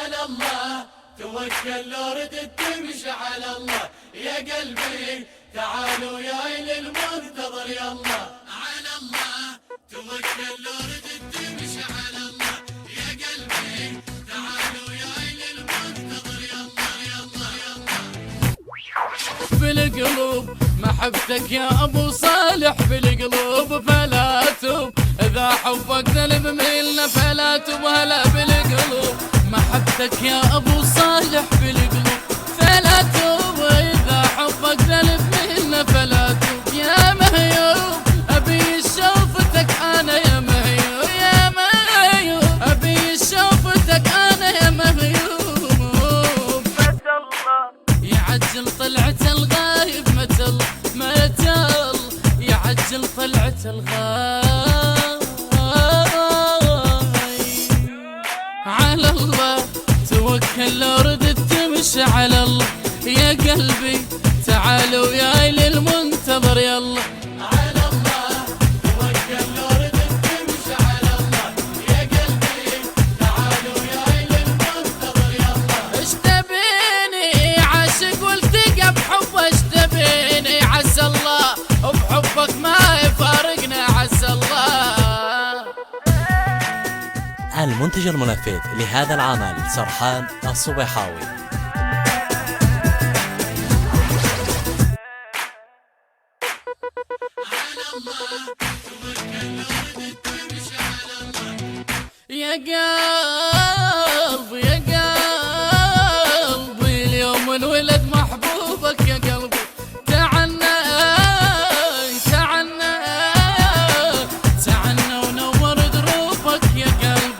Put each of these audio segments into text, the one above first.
على الله توكل لو ردت تمشي على الله يا قلبي تعال وياي للمنتظر يلا على الله توكل لو ردت تمشي على الله يا قلبي تعال وياي للمنتظر يلا يلا يلا بالقلوب محبتك يا ابو صالح بالقلوب فلا توب اذا حبك ذنب منا فلا توب هلا بالقلوب محبتك يا ابو صالح بالقلوب فلا توب اذا حبك ذنب منا فلا توب يا مهيوب ابي شوفتك انا يا مهيوب يا مهيوب ابي شوفتك انا يا مهيوب متى الله يعجل طلعت الغايب متى الله متى الله يعجل طلعت الغايب على الله توكل لو ردت تمشي على الله يا قلبي تعال وياي للمنتظر يلا على الله توكل لو ردت تمشي على الله يا قلبي تعال وياي للمنتظر يلا ايش تبيني عاشق والتقى بحبه ايش تبيني عسى الله وبحبك ما يفارقنا عسى الله. المنتج المنفذ لهذا العمل سرحان الصبيحاوي. يا قلبي يا قلبي اليوم الولد محبوبك يا قلبي تعنى تعنى تعنى ونور دروبك يا قلبي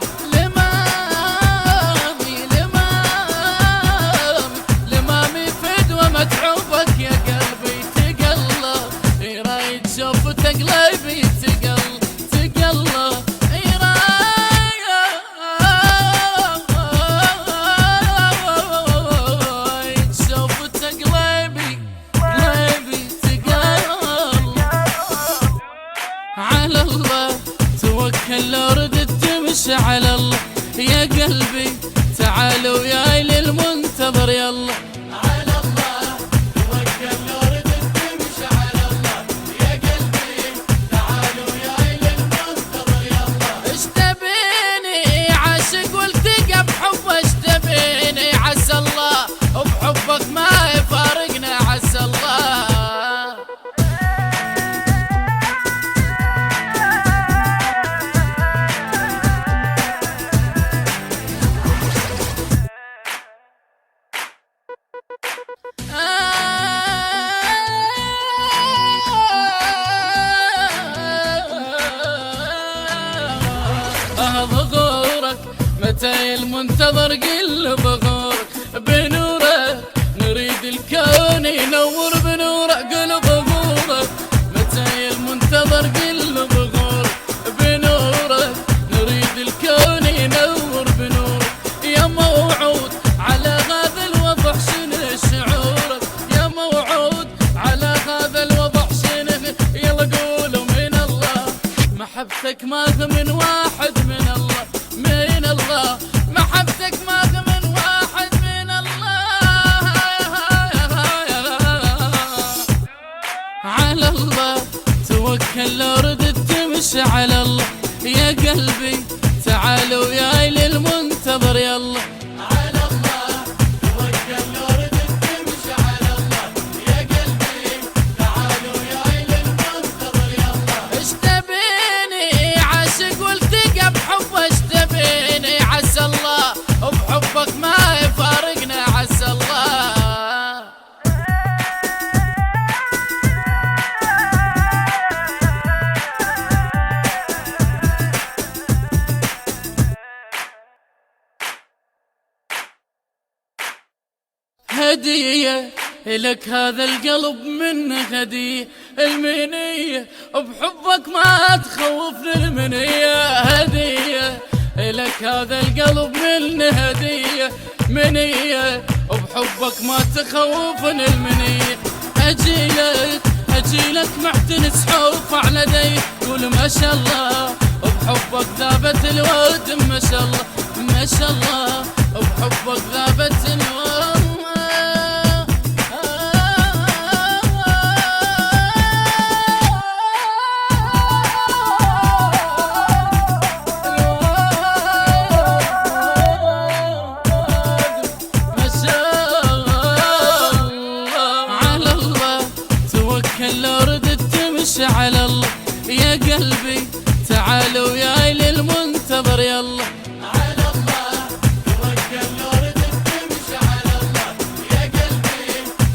لمامي فدوة متعوبك يا قلبي تقلب يرايد شوفتك قلبي تقلب تقلب على الله توكل لو ردت تمشي على الله يا قلبي تعال وياي للمنتظر يلا على الله توكل لو ردت تمشي على الله يا قلبي تعال وياي للمنتظر يلا ايش تبيني عاشق والتقى بحبه ايش تبيني عسى الله وبحبك ما يفارقنا عسى الله. بغورك متى المنتظر قل بغورك بنورك نريد الكون ينور بنورك قل بغورك متى المنتظر قل بغورك بنورك نريد الكون ينور بنورك يا موعود على هذا الوضع شنو شعورك يا موعود على هذا الوضع شنو يلا قولوا من الله محبتك ماخذ من واحد من الله من الله محبتك ماخذ من واحد من الله على الله توكل لو ردت تمشي على الله يا قلبي تعال وياي للمنتظر يلا على الله توكل لو ردت تمشي على الله يا قلبي تعال وياي للمنتظر يلا ايش تبيني عاشق والتقى بحبه ايش تبيني عسى الله وبحبك ما يفارقنا عسى الله. هدية لك هذا القلب منه هدية المنية وبحبك ما تخوفني المنية هدية لك هذا القلب منه هدية منية وبحبك ما تخوفني المنية أجيلك محتن سحوف على دي قول ما شاء الله وبحبك ذابت الورد ما شاء الله ما شاء الله وبحبك حبك غابت النوم. على الله توكل لو ردت تمشي على الله يا قلبي تعال وياي للمنتظر يلا. على الله توكل لو ردت تمشي على الله يا قلبي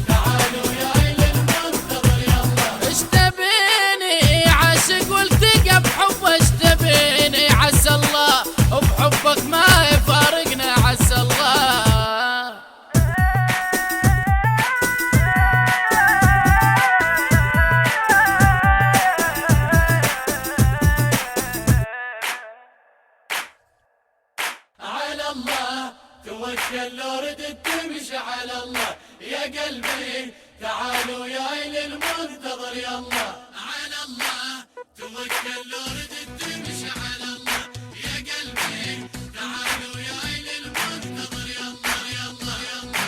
تعال وياي للمنتظر يلا. ايش تبيني عاشق والتقى بحبه، ايش تبيني عسى الله وبحبك ما يفارقنا عسى الله. الله توكل لو ردت تمشي على الله يا قلبي تعال وياي للمنتظر يلا. على الله توكل لو ردت تمشي على الله يا قلبي تعال وياي للمنتظر يلا يلا يلا.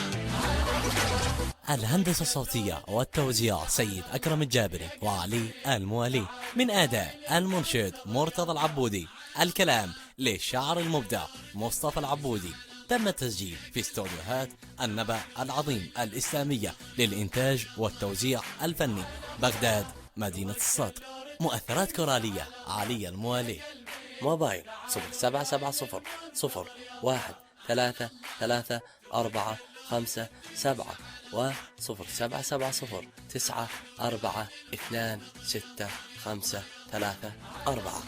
الهندسة الصوتية والتوزيع سيد أكرم الجابري وعلي الموالي، من أداء المنشد مرتضى العبودي، الكلام للشاعر المبدع مصطفى العبودي. تم التسجيل في استوديوهات النبأ العظيم الإسلامية للإنتاج والتوزيع الفني، بغداد مدينة الصدر. مؤثرات كورالية علي الموالي. موبايل 0770 01333457 و 0770 942654.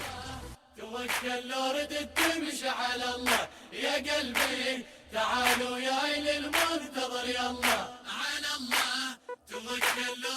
توكل لو ردت تمشي على الله يا قلبي تعال وياي للمنتظر يلا. على الله توكل لو